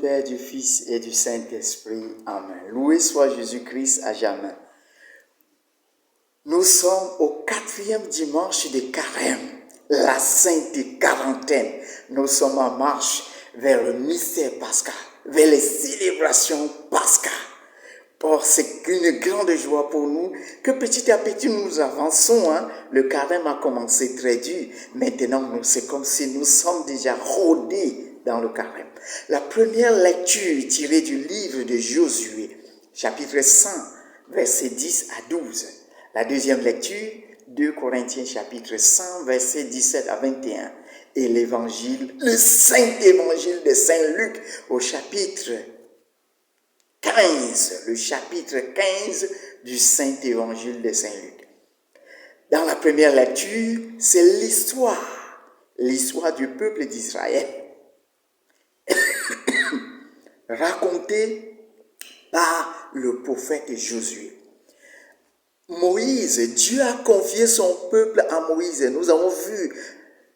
Père, du Fils et du Saint-Esprit. Amen. Loué soit Jésus-Christ à jamais. Nous sommes au 4e dimanche de Carême, la Sainte Quarantaine. Nous sommes en marche vers le mystère pascal, vers les célébrations pascales. Or, c'est une grande joie pour nous que petit à petit nous avançons. Le carême a commencé très dur. Maintenant, c'est comme si nous sommes déjà rodés dans le carême. La première lecture tirée du livre de Josué, chapitre 100, versets 10 à 12. La deuxième lecture, 2 Corinthiens chapitre 100, versets 17 à 21. Et l'évangile, le Saint-Évangile de Saint-Luc au chapitre 15, le chapitre 15 du Saint-Évangile de Saint-Luc. Dans la première lecture, c'est l'histoire du peuple d'Israël, racontée par le prophète Josué. Moïse, Dieu a confié son peuple à Moïse. Nous avons vu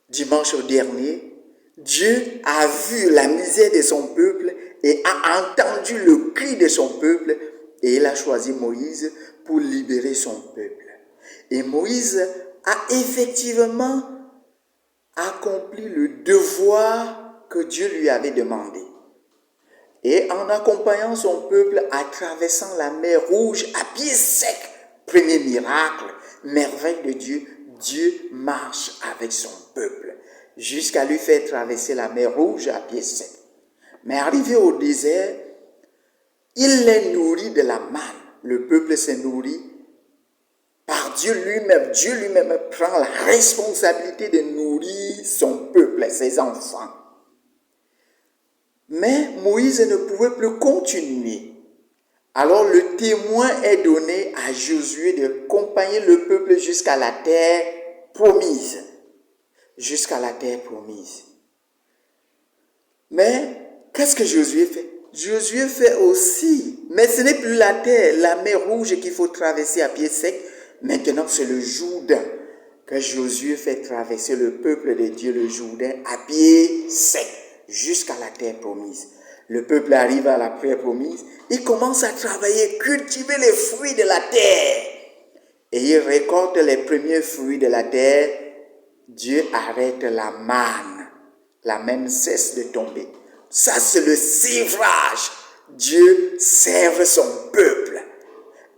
dimanche dernier, Dieu a vu la misère de son peuple et a entendu le cri de son peuple et il a choisi Moïse pour libérer son peuple. Et Moïse a effectivement accompli le devoir que Dieu lui avait demandé. Et en accompagnant son peuple à traversant la mer Rouge à pied sec, premier miracle, merveille de Dieu, Dieu marche avec son peuple jusqu'à lui faire traverser la mer Rouge à pied sec. Mais arrivé au désert, il les nourrit de la manne. Le peuple s'est nourri par Dieu lui-même. Dieu lui-même prend la responsabilité de nourrir son peuple, ses enfants. Mais Moïse ne pouvait plus continuer. Alors le témoin est donné à Josué d'accompagner le peuple jusqu'à la terre promise. Jusqu'à la terre promise. Mais qu'est-ce que Josué fait? Josué fait aussi, mais ce n'est plus la terre, la mer Rouge qu'il faut traverser à pied sec. Maintenant, c'est le Jourdain que Josué fait traverser le peuple de Dieu, le Jourdain, à pied sec, jusqu'à la terre promise. Le peuple arrive à la terre promise, il commence à travailler, cultiver les fruits de la terre. Et il récolte les premiers fruits de la terre. Dieu arrête la manne. La manne cesse de tomber. Ça, c'est le sévrage. Dieu sert son peuple.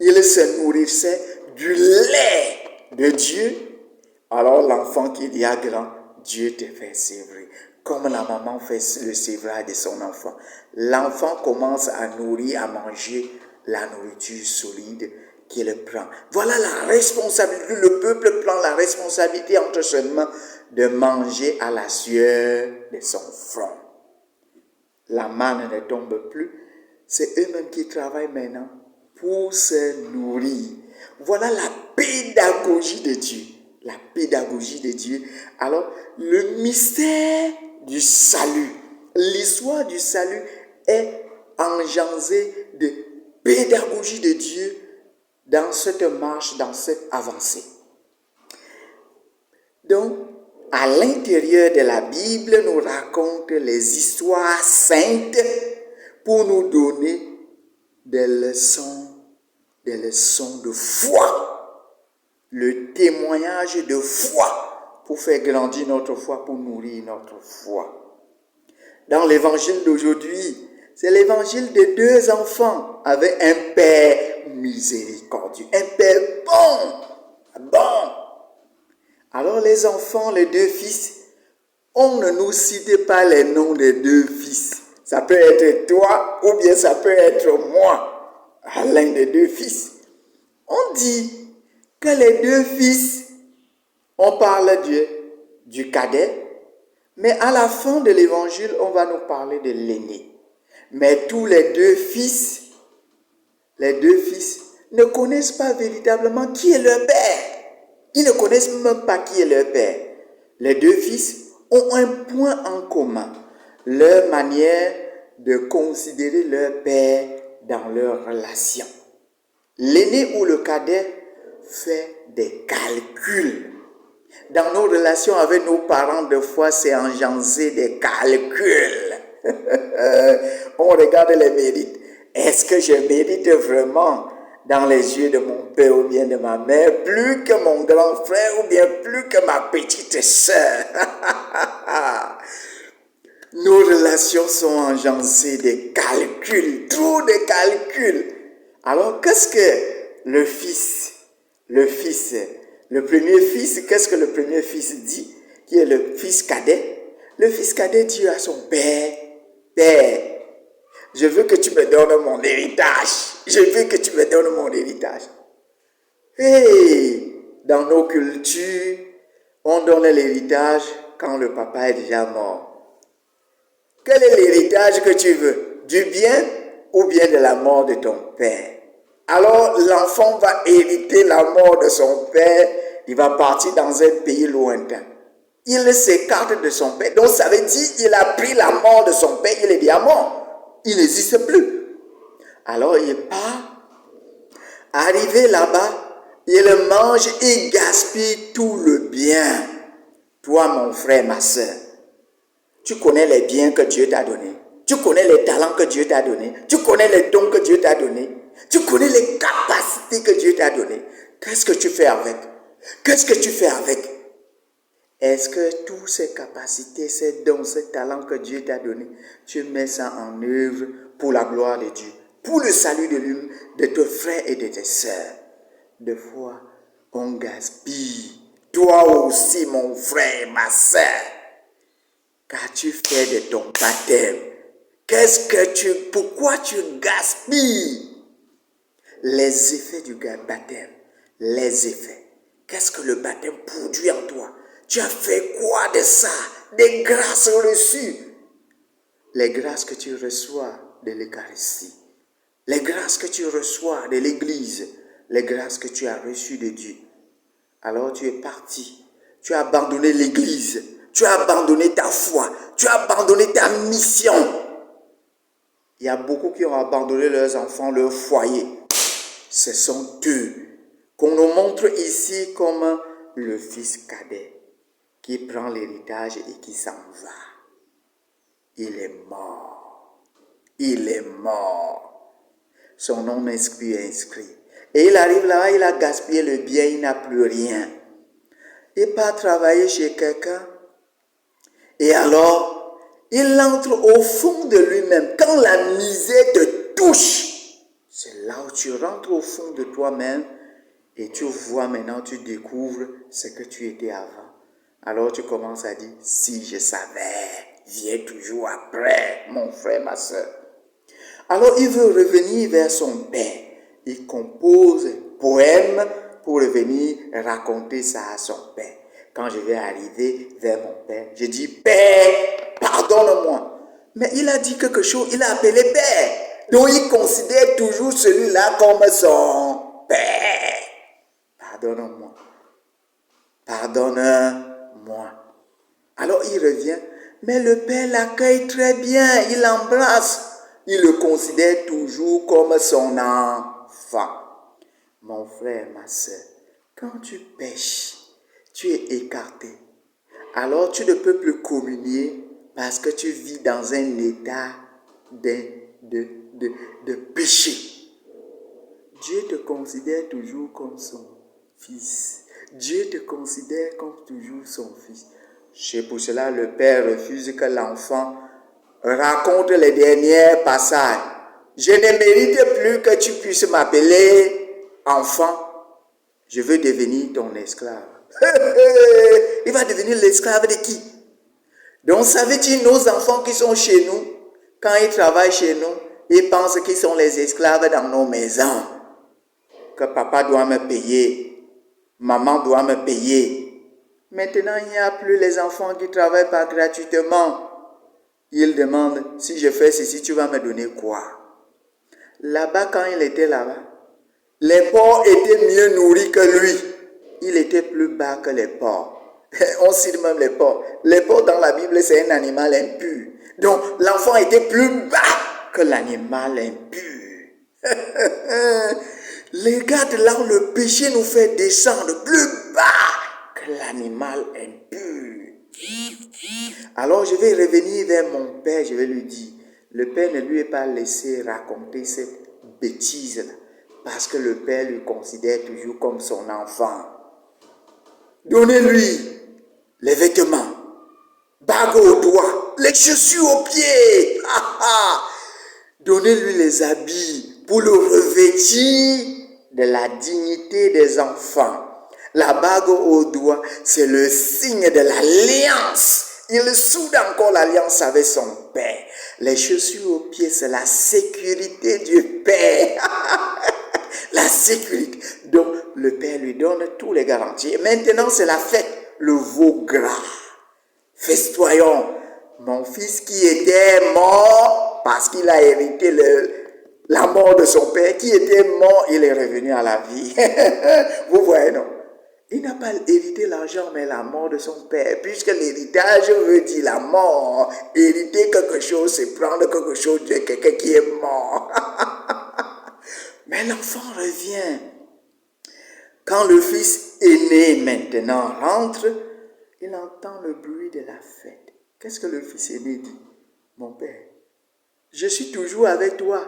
Il se nourrissait du lait de Dieu. Alors l'enfant qui devient grand, Dieu te fait sévrer. Comme la maman fait le sévrage de son enfant. L'enfant commence à nourrir, à manger la nourriture solide qu'il prend. Voilà la responsabilité. Le peuple prend la responsabilité entre ses mains de manger à la sueur de son front. La manne ne tombe plus. C'est eux-mêmes qui travaillent maintenant pour se nourrir. Voilà la pédagogie de Dieu. La pédagogie de Dieu. Alors, le mystère du salut. L'histoire du salut est engendrée de pédagogie de Dieu dans cette marche, dans cette avancée. Donc, à l'intérieur de la Bible, nous raconte les histoires saintes pour nous donner des leçons de foi. Le témoignage de foi pour faire grandir notre foi, pour nourrir notre foi. Dans l'évangile d'aujourd'hui, c'est l'évangile de deux enfants avec un père miséricordieux, un père bon. Alors les enfants, les deux fils, on ne nous cite pas les noms des deux fils. Ça peut être toi ou bien ça peut être moi, l'un des deux fils. On dit que les deux fils, on parle du cadet, mais à la fin de l'évangile, on va nous parler de l'aîné. Mais tous les deux fils ne connaissent pas véritablement qui est leur père. Ils ne connaissent même pas qui est leur père. Les deux fils ont un point en commun, leur manière de considérer leur père dans leur relation. L'aîné ou le cadet fait des calculs. Dans nos relations avec nos parents, des fois, c'est engendrer des calculs. On regarde les mérites. Est-ce que je mérite vraiment dans les yeux de mon père ou bien de ma mère plus que mon grand frère ou bien plus que ma petite sœur? Nos relations sont agencées de calculs, trop de calculs. Alors, qu'est-ce que le premier fils, qu'est-ce que le premier fils dit, qui est le fils cadet? Le fils cadet dit à son père, Père, je veux que tu me donnes mon héritage. Je veux que tu me donnes mon héritage. Et dans nos cultures, on donne l'héritage quand le papa est déjà mort. Quel est l'héritage que tu veux? Du bien ou bien de la mort de ton père? Alors l'enfant va hériter la mort de son père. Il va partir dans un pays lointain. Il s'écarte de son père. Donc ça veut dire qu'il a pris la mort de son père. Il est déjà mort. Il n'existe plus. Alors il part. Arrivé là-bas, il mange et gaspille tout le bien. Toi, mon frère, ma soeur, tu connais les biens que Dieu t'a donnés. Tu connais les talents que Dieu t'a donnés. Tu connais les dons que Dieu t'a donnés. Tu connais les capacités que Dieu t'a données. Qu'est-ce que tu fais avec? Qu'est-ce que tu fais avec? Est-ce que toutes ces capacités, ces dons, ces talents que Dieu t'a donnés, tu mets ça en œuvre pour la gloire de Dieu, pour le salut de tes frères et de tes sœurs? Des fois, on gaspille. Toi aussi, mon frère, ma sœur, qu'as-tu fait de ton baptême? Pourquoi tu gaspilles les effets du baptême? Les effets. Qu'est-ce que le baptême produit en toi? Tu as fait quoi de ça? Des grâces reçues. Les grâces que tu reçois de l'Eucharistie. Les grâces que tu reçois de l'Église. Les grâces que tu as reçues de Dieu. Alors tu es parti. Tu as abandonné l'Église. Tu as abandonné ta foi. Tu as abandonné ta mission. Il y a beaucoup qui ont abandonné leurs enfants, leur foyer. Ce sont eux qu'on nous montre ici comme le fils cadet qui prend l'héritage et qui s'en va. Il est mort. Il est mort. Son nom n'est plus inscrit. Et il arrive là, il a gaspillé le bien, il n'a plus rien. Il part travailler chez quelqu'un. Et alors, il entre au fond de lui-même. Quand la misère te touche, c'est là où tu rentres au fond de toi-même et tu vois maintenant, tu découvres ce que tu étais avant. Alors tu commences à dire, si je savais, viens toujours après, mon frère, ma soeur. Alors il veut revenir vers son père. Il compose un poème pour revenir raconter ça à son père. Quand je vais arriver vers mon père, je dis, Père, pardonne-moi. Mais il a dit quelque chose, il a appelé Père. Donc il considère toujours celui-là comme son Père. Pardonne-moi. Pardonne-moi. Alors il revient, mais le père l'accueille très bien, il l'embrasse, il le considère toujours comme son enfant. Mon frère, ma soeur, quand tu pêches, tu es écarté. Alors tu ne peux plus communier parce que tu vis dans un état de péché. Dieu te considère toujours comme son fils. Dieu te considère comme toujours son fils. C'est pour cela que le père refuse que l'enfant raconte les derniers passages. Je ne mérite plus que tu puisses m'appeler enfant. Je veux devenir ton esclave. Il va devenir l'esclave de qui? Donc ça veut dire nos enfants qui sont chez nous, quand ils travaillent chez nous, ils pensent qu'ils sont les esclaves dans nos maisons. Que papa doit me payer, maman doit me payer. Maintenant, il n'y a plus les enfants qui travaillent pas gratuitement. Ils demandent, si je fais ceci, tu vas me donner quoi? Là-bas, quand il était là-bas, les porcs étaient mieux nourris que lui. Il était plus bas que les porcs. On cite même les porcs. Les porcs dans la Bible, c'est un animal impur. Donc, l'enfant était plus bas que l'animal impur. Regarde là où le péché nous fait descendre plus bas que l'animal impur. Alors je vais revenir vers mon père, je vais lui dire, Le Père ne lui est pas laissé raconter cette bêtise-là, parce que le Père lui considère toujours comme son enfant. Donnez-lui les vêtements, bague aux doigts, les chaussures aux pieds. Donnez-lui les habits pour le revêtir de la dignité des enfants. La bague au doigt, c'est le signe de l'alliance. Il soude encore l'alliance avec son Père. Les chaussures aux pieds, c'est la sécurité du Père. La sécurité. Donc, le Père lui donne tous les garanties. Et maintenant, c'est la fête, le veau gras. Festoyons. Mon fils qui était mort parce qu'il a hérité la mort de son père, qui était mort, il est revenu à la vie. Vous voyez, non? Il n'a pas hérité l'argent, mais la mort de son père. Puisque l'héritage veut dire la mort. Hériter quelque chose, c'est prendre quelque chose de quelqu'un qui est mort. Mais l'enfant revient. Quand le fils aîné maintenant rentre, il entend le bruit de la fête. Qu'est-ce que le fils aîné dit? Mon père, je suis toujours avec toi,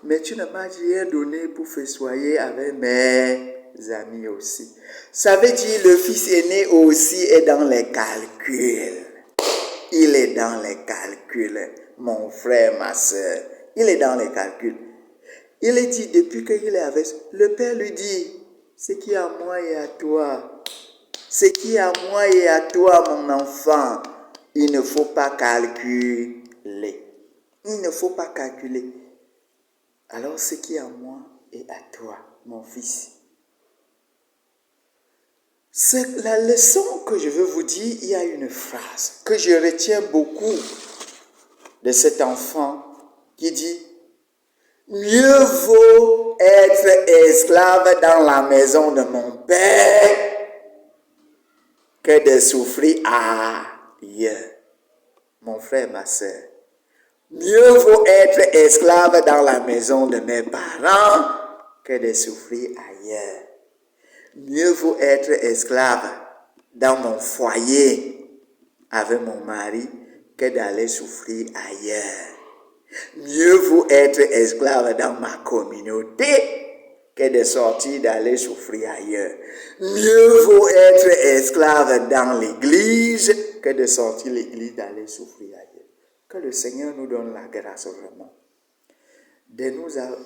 mais tu ne m'as rien donné pour festoyer avec mes amis aussi. Ça veut dire le fils aîné aussi est dans les calculs. Il est dans les calculs, mon frère, ma soeur. Il est dans les calculs. Il est dit, depuis qu'il est avec, le père lui dit, ce qui est à moi et à toi. Ce qui est à moi et à toi, mon enfant, il ne faut pas calculer. Il ne faut pas calculer. Alors, ce qui est à moi et à toi, mon fils. C'est la leçon que je veux vous dire. Il y a une phrase que je retiens beaucoup de cet enfant qui dit, mieux vaut être esclave dans la maison de mon père que de souffrir ailleurs. Mon frère, ma soeur, mieux vaut être esclave dans la maison de mes parents que de souffrir ailleurs. Mieux vaut être esclave dans mon foyer avec mon mari que d'aller souffrir ailleurs. Mieux vaut être esclave dans ma communauté que de sortir d'aller souffrir ailleurs. Mieux vaut être esclave dans l'église que de sortir l'église d'aller souffrir ailleurs. Que le Seigneur nous donne la grâce vraiment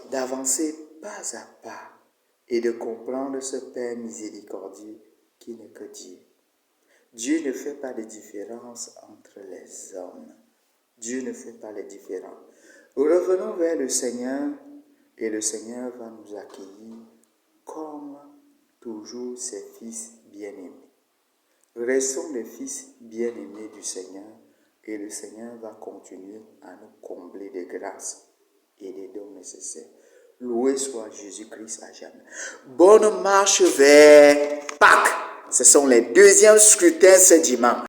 d'avancer pas à pas et de comprendre ce Père miséricordieux qui n'est que Dieu. Dieu ne fait pas de différence entre les hommes. Dieu ne fait pas les différences. Revenons vers le Seigneur et le Seigneur va nous accueillir comme toujours ses fils bien-aimés. Restons les fils bien-aimés du Seigneur et le Seigneur va continuer à nous combler de grâce et des dons nécessaires. Loué soit Jésus-Christ à jamais. Bonne marche vers Pâques. Ce sont les deuxièmes scrutins ce dimanche.